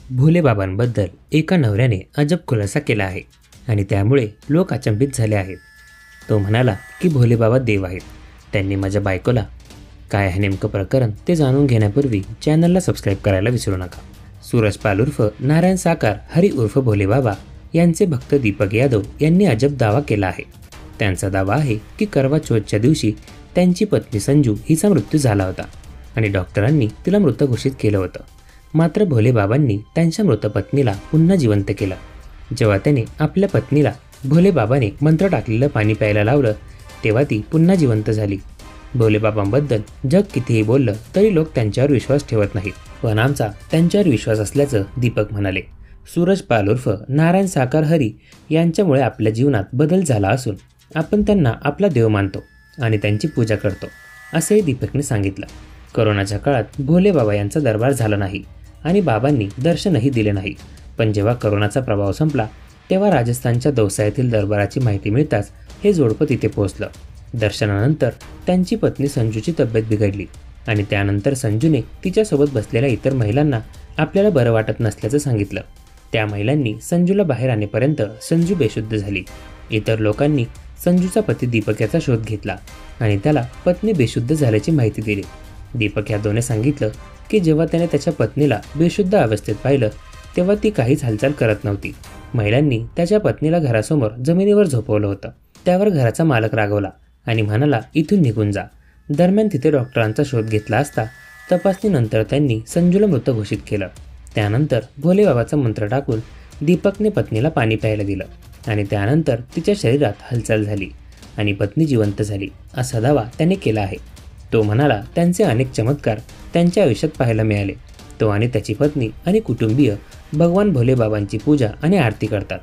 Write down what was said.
भोलेबाबांबद्दल एका नवऱ्याने अजब खुलासा केला आहे आणि त्यामुळे लोक अचंबित झाले आहेत। तो म्हणाला की भोलेबाबा देव आहेत, त्यांनी माझ्या बायकोला। काय आहे नेमकं प्रकरण ते जाणून घेण्यापूर्वी चॅनलला सबस्क्राईब करायला विसरू नका। सूरज पाल उर्फ नारायण साकार हरी उर्फ भोलेबाबा यांचे भक्त दीपक यादव यांनी अजब दावा केला आहे। त्यांचा दावा आहे की करवा चौथच्या दिवशी त्यांची पत्नी संजू हिचा मृत्यू झाला होता आणि डॉक्टरांनी तिला मृत घोषित केलं होतं। मात्र भोलेबाबांनी त्यांच्या मृत पत्नीला पुन्हा जिवंत केलं। जेव्हा त्याने आपल्या पत्नीला भोलेबाबाने मंत्र टाकलेलं पाणी प्यायला लावलं तेव्हा ती पुन्हा जिवंत झाली। भोलेबाबांबद्दल जग कितीही बोललं तरी लोक त्यांच्यावर विश्वास ठेवत नाहीत, पण आमचा त्यांच्यावर विश्वास असल्याचं दीपक म्हणाले। सूरज पाल उर्फ नारायण साकार हरी यांच्यामुळे आपल्या जीवनात बदल झाला असून आपण त्यांना आपला देव मानतो आणि त्यांची पूजा करतो, असेही दीपकने सांगितलं। कोरोनाच्या काळात भोलेबाबा यांचा दरबार झाला नाही आणि बाबांनी दर्शनही दिले नाही, पण जेव्हा कोरोनाचा प्रभाव संपला तेव्हा राजस्थानच्या दौसा येथील दरबाराची माहिती मिळताच हे जोडपं तिथे पोहोचलं। दर्शनानंतर त्यांची पत्नी संजूची तब्येत बिघडली आणि त्यानंतर संजूने तिच्यासोबत बसलेल्या इतर महिलांना आपल्याला बरं वाटत नसल्याचं सांगितलं। त्या महिलांनी संजूला बाहेर आणेपर्यंत संजू बेशुद्ध झाली। इतर लोकांनी संजूचा पती दीपक याचा शोध घेतला आणि त्याला पत्नी बेशुद्ध झाल्याची माहिती दिली। दीपक यादवने सांगितलं की जेव्हा त्याने त्याच्या पत्नीला बेशुद्ध अवस्थेत पाहिलं तेव्हा ती काहीच हालचाल करत नव्हती। महिलांनी त्याच्या पत्नीला घरासमोर जमिनीवर झोपवलं होतं। त्यावर घराचा मालक रागवला आणि म्हणाला इथून निघून जा। दरम्यान तिथे डॉक्टरांचा शोध घेतला असता तपासणीनंतर त्यांनी संजूला मृत घोषित केलं। त्यानंतर भोलेबाबाचा मंत्र टाकून दीपकने पत्नीला पाणी प्यायला दिलं आणि त्यानंतर तिच्या शरीरात हालचाल झाली आणि पत्नी जिवंत झाली, असा दावा त्याने केला आहे। तो म्हणाला त्यांचे अनेक चमत्कार त्यांच्या आयुष्यात पाहायला मिळाले। तो आणि त्याची पत्नी आणि कुटुंबीय भगवान भोलेबाबांची पूजा आणि आरती करतात।